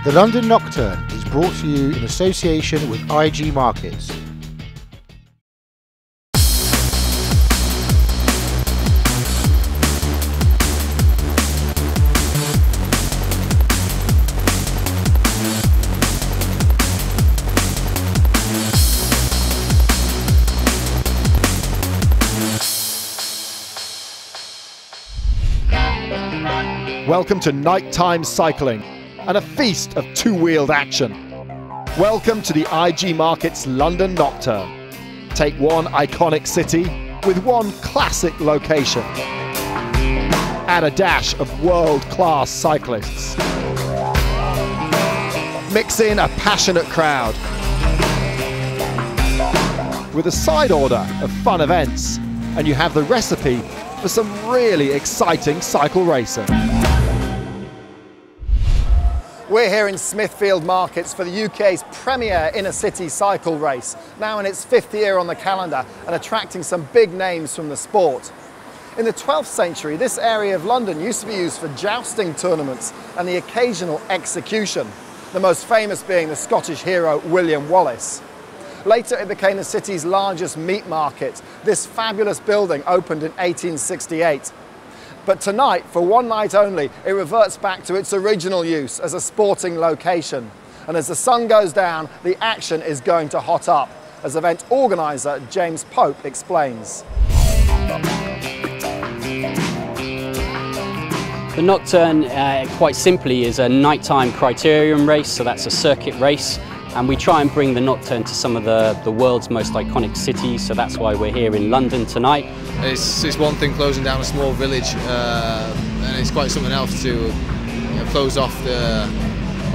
The London Nocturne is brought to you in association with IG Markets. Welcome to nighttime cycling and a feast of two-wheeled action. Welcome to the IG Markets London Nocturne. Take one iconic city with one classic location. Add a dash of world-class cyclists. Mix in a passionate crowd with a side order of fun events, and you have the recipe for some really exciting cycle racing. We're here in Smithfield Markets for the UK's premier inner-city cycle race, now in its 5th year on the calendar and attracting some big names from the sport. In the 12th century, this area of London used to be used for jousting tournaments and the occasional execution, the most famous being the Scottish hero William Wallace. Later it became the city's largest meat market. This fabulous building opened in 1868. But tonight, for one night only, it reverts back to its original use as a sporting location. And as the sun goes down, the action is going to hot up, as event organiser James Pope explains. The Nocturne, quite simply, is a nighttime criterium race, so that's a circuit race. And we try and bring the Nocturne to some of the world's most iconic cities, so that's why we're here in London tonight. It's one thing closing down a small village, and it's quite something else to close off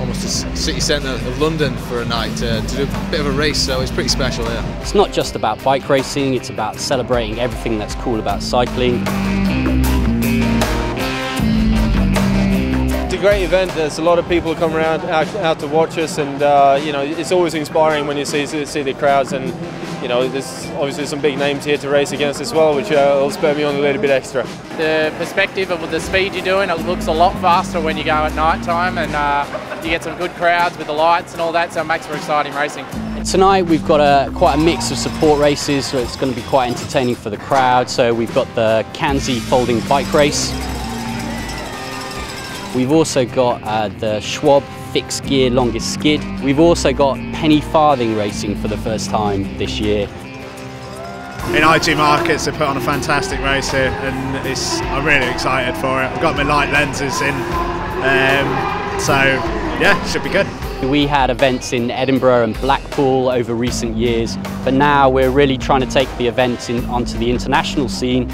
almost the city centre of London for a night to do a bit of a race, so it's pretty special here. It's not just about bike racing, it's about celebrating everything that's cool about cycling. It's a great event. There's a lot of people come around out to watch us, and you know, it's always inspiring when you see the crowds, and you know, there's obviously some big names here to race against as well, which will spur me on a little bit extra. The perspective of the speed you're doing, it looks a lot faster when you go at night time, and you get some good crowds with the lights and all that, so it makes for exciting racing. Tonight we've got quite a mix of support races, so it's going to be quite entertaining for the crowd. So we've got the Kanzi folding bike race. We've also got the Schwab fixed gear longest skid. We've also got penny farthing racing for the first time this year. In IG Markets, they put on a fantastic race here, and I'm really excited for it. I've got my light lenses in, so yeah, should be good. We had events in Edinburgh and Blackpool over recent years, but now we're really trying to take the events onto the international scene.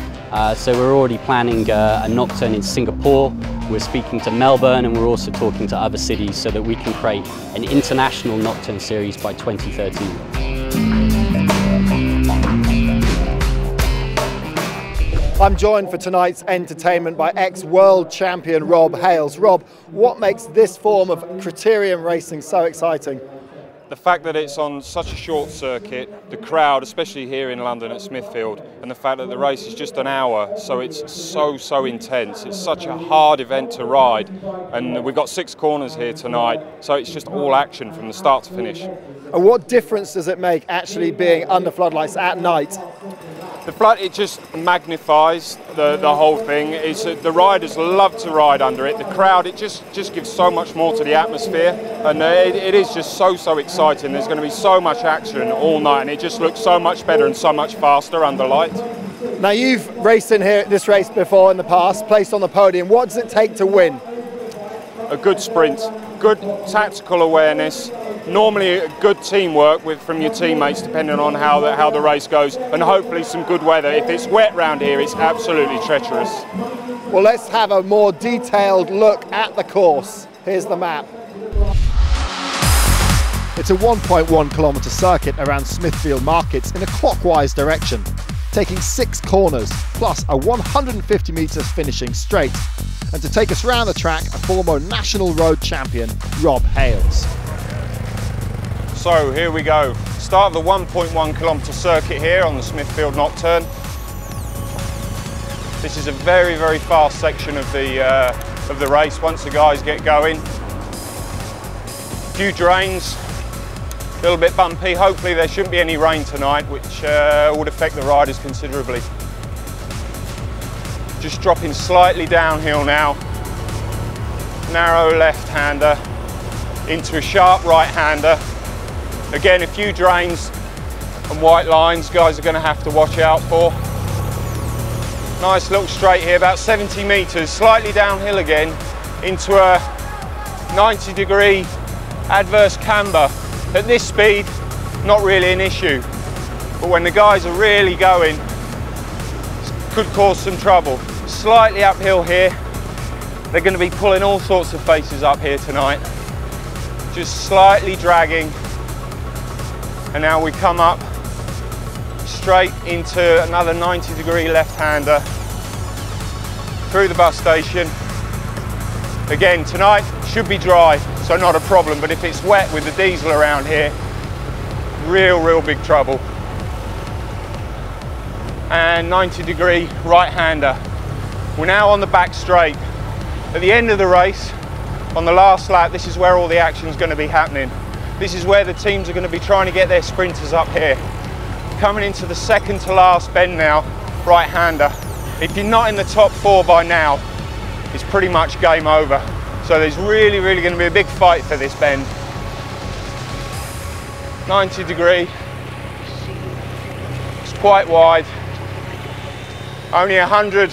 So we're already planning a Nocturne in Singapore. We're speaking to Melbourne, and we're also talking to other cities so that we can create an international Nocturne series by 2013. I'm joined for tonight's entertainment by ex-world champion Rob Hales. Rob, what makes this form of criterium racing so exciting? The fact that it's on such a short circuit, the crowd, especially here in London at Smithfield, and the fact that the race is just an hour, so it's so intense. It's such a hard event to ride, and we've got 6 corners here tonight, so it's just all action from the start to finish. And what difference does it make actually being under floodlights at night? The flood, it just magnifies the whole thing. The riders love to ride under it. The crowd, it just gives so much more to the atmosphere, and it is just so exciting. There's going to be so much action all night, and it just looks so much better and so much faster under light. Now, you've raced in here at this race before in the past, placed on the podium. What does it take to win? A good sprint, good tactical awareness, normally good teamwork from your teammates depending on how the race goes, and hopefully some good weather. If it's wet round here, it's absolutely treacherous. Well, let's have a more detailed look at the course. Here's the map. It's a 1.1 kilometre circuit around Smithfield Markets in a clockwise direction, taking 6 corners plus a 150 metres finishing straight. And to take us round the track, a former national road champion, Rob Hales. So here we go. Start of the 1.1 kilometre circuit here on the Smithfield Nocturne. This is a very fast section of the race once the guys get going. few drains, a little bit bumpy. Hopefully there shouldn't be any rain tonight, which would affect the riders considerably. Just dropping slightly downhill now. Narrow left-hander into a sharp right-hander. Again, a few drains and white lines guys are going to have to watch out for. Nice little straight here, about 70 metres, slightly downhill again into a 90-degree adverse camber. At this speed, not really an issue, but when the guys are really going, it could cause some trouble. Slightly uphill here. They're going to be pulling all sorts of faces up here tonight. Just slightly dragging. And now we come up straight into another 90-degree left-hander through the bus station. Again, tonight should be dry, so not a problem, but if it's wet with the diesel around here, real big trouble. And 90-degree right-hander. We're now on the back straight. At the end of the race, on the last lap, this is where all the action is going to be happening. This is where the teams are going to be trying to get their sprinters up here. Coming into the second to last bend now, right-hander. If you're not in the top 4 by now, it's pretty much game over. So there's really going to be a big fight for this bend. 90-degree. It's quite wide. Only 100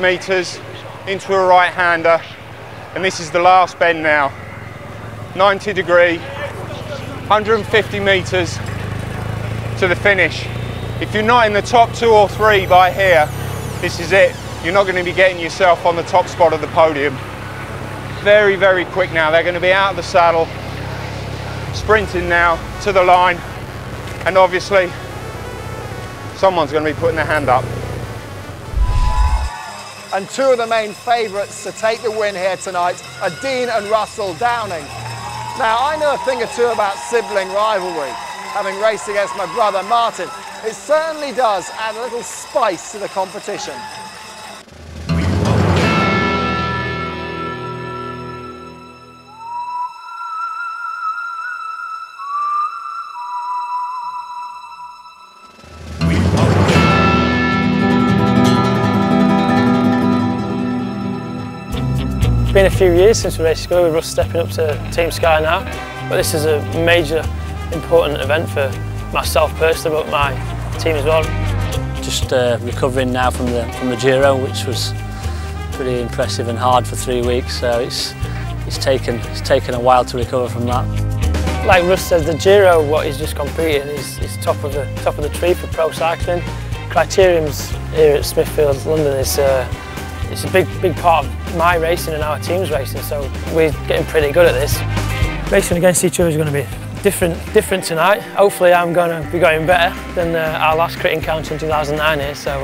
metres into a right-hander. And this is the last bend now. 90-degree, 150 metres to the finish. If you're not in the top 2 or 3 by here, this is it. You're not going to be getting yourself on the top spot of the podium. Very quick now. They're going to be out of the saddle, sprinting now to the line, and obviously someone's going to be putting their hand up. And two of the main favourites to take the win here tonight are Dean and Russell Downing. Now, I know a thing or two about sibling rivalry. Having raced against my brother Martin, it certainly does add a little spice to the competition. It's been a few years since we raced together, with Russ stepping up to Team Sky now, but this is a major, important event for myself personally, but my team as well. Just recovering now from the Giro, which was pretty impressive and hard for 3 weeks, so it's taken a while to recover from that. Like Russ said, the Giro, what he's just completed, is top of the tree for pro cycling. Criteriums here at Smithfield, London, is it's a big part of my racing and our team's racing, so we're getting pretty good at this. Racing against each other is going to be different tonight. Hopefully I'm going to be going better than our last crit encounter in 2009 here, so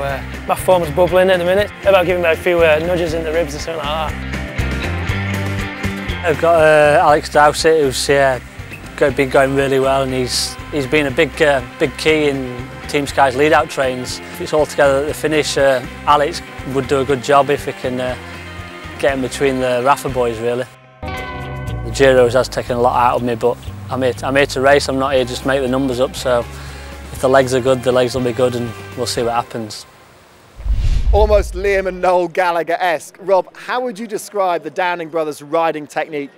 my form's bubbling at the minute. About giving me a few nudges in the ribs or something like that. I've got Alex Dowsett, who's been going really well, and he's been a big key in Team Sky's lead-out trains. If it's all together at the finish, Alex would do a good job if he can get in between the Rafa boys, really. The Giros has taken a lot out of me, but I'm here to race. I'm not here just to make the numbers up, so if the legs are good, the legs will be good, and we'll see what happens. Almost Liam and Noel Gallagher-esque. Rob, how would you describe the Downing brothers' riding technique?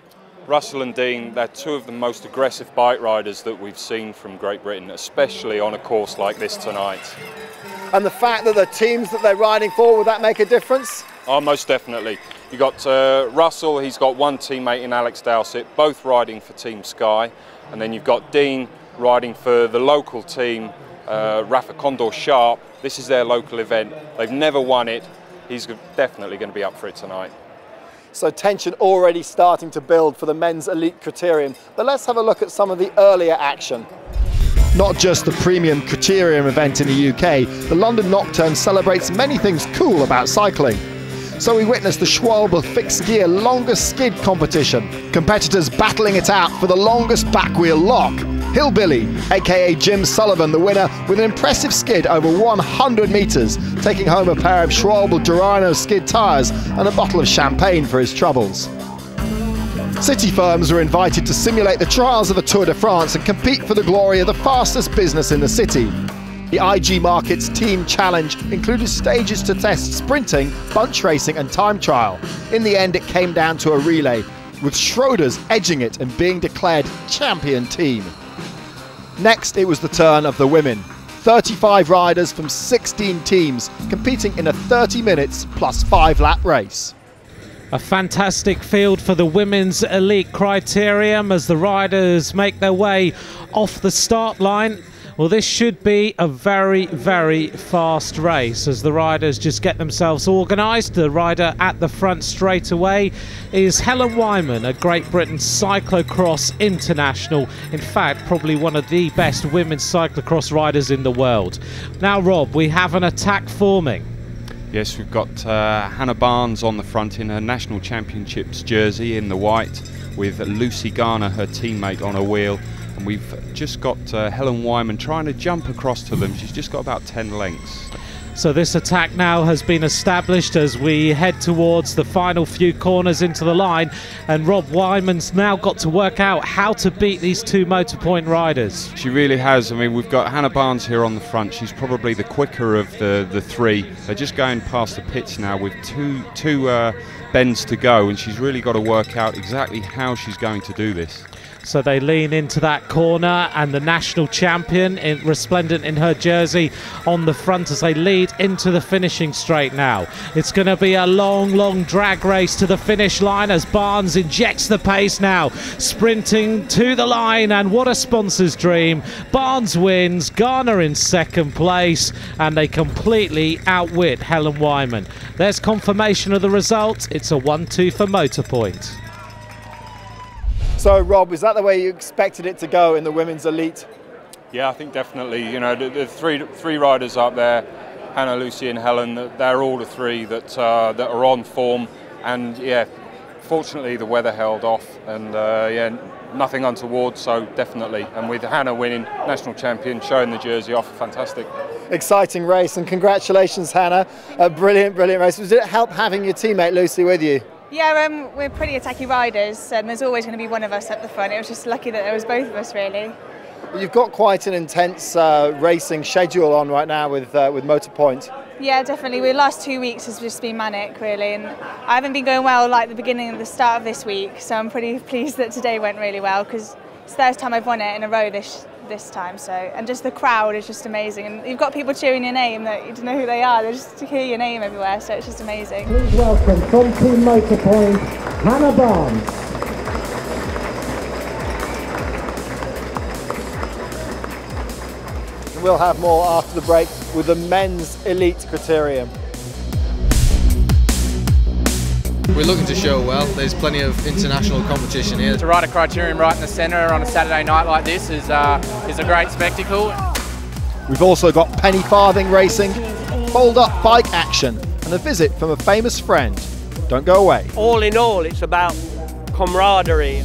Russell and Dean, they're two of the most aggressive bike riders that we've seen from Great Britain, especially on a course like this tonight. And the fact that the teams that they're riding for, would that make a difference? Oh, most definitely. You've got Russell, he's got one teammate in Alex Dowsett, both riding for Team Sky. And then you've got Dean riding for the local team, Rafa Condor Sharp. This is their local event. They've never won it. He's definitely going to be up for it tonight. So tension already starting to build for the men's elite criterium. But let's have a look at some of the earlier action. Not just the premium criterium event in the UK, the London Nocturne celebrates many things cool about cycling. So we witnessed the Schwalbe fixed gear longest skid competition. Competitors battling it out for the longest back wheel lock. Hillbilly, aka Jim Sullivan, the winner with an impressive skid over 100 metres, taking home a pair of Schwalbe Durano skid tyres and a bottle of champagne for his troubles. City firms were invited to simulate the trials of the Tour de France and compete for the glory of the fastest business in the city. The IG Markets Team Challenge included stages to test sprinting, bunch racing and time trial. In the end, it came down to a relay, with Schroders edging it and being declared champion team. Next, it was the turn of the women. 35 riders from 16 teams competing in a 30 minutes plus 5 lap race. A fantastic field for the women's elite criterium as the riders make their way off the start line. Well, this should be a very, very fast race as the riders just get themselves organised. The rider at the front straight away is Helen Wyman, a Great Britain cyclocross international. In fact, probably one of the best women's cyclocross riders in the world. Now, Rob, we have an attack forming. Yes, we've got Hannah Barnes on the front in her National Championships jersey in the white, with Lucy Garner, her teammate, on a wheel. And we've just got Helen Wyman trying to jump across to them. She's just got about 10 lengths. So this attack now has been established as we head towards the final few corners into the line. And Rob, Wyman's now got to work out how to beat these two Motor Point riders. She really has. I mean, we've got Hannah Barnes here on the front. She's probably the quicker of the three. They're just going past the pits now with two bends to go, and she's really got to work out exactly how she's going to do this. So they lean into that corner, and the national champion, resplendent in her jersey, on the front as they lead into the finishing straight now. It's going to be a long, long drag race to the finish line as Barnes injects the pace now, sprinting to the line, and what a sponsor's dream. Barnes wins, Garner in second place, and they completely outwit Helen Wyman. There's confirmation of the result. It's a 1-2 for Motor Point. So, Rob, is that the way you expected it to go in the women's elite? Yeah, I think definitely. You know, the three riders up there, Hannah, Lucy and Helen, they're all the three that are on form. And yeah, fortunately the weather held off, and yeah, nothing untoward, so definitely. And with Hannah winning national champion, showing the jersey off, fantastic. Exciting race, and congratulations, Hannah. A brilliant, brilliant race. Did it help having your teammate Lucy with you? Yeah, we're pretty attacky riders, and there's always going to be one of us at the front. It was just lucky that there was both of us, really. You've got quite an intense racing schedule on right now with Motor Point. Yeah, definitely. The last 2 weeks has just been manic, really, and I haven't been going well like the beginning and the start of this week, so I'm pretty pleased that today went really well, because it's the first time I've won it in a row this time. So, and just the crowd is just amazing, and you've got people cheering your name that you don't know who they are. They just hear your name everywhere, so it's just amazing. Please welcome from Team Motor Point, Hannah Barnes. We'll have more after the break with the men's elite criterium. We're looking to show well. There's plenty of international competition here. To ride a criterium right in the centre on a Saturday night like this is a great spectacle. We've also got penny farthing racing, fold-up bike action, and a visit from a famous friend. Don't go away. All in all, it's about camaraderie.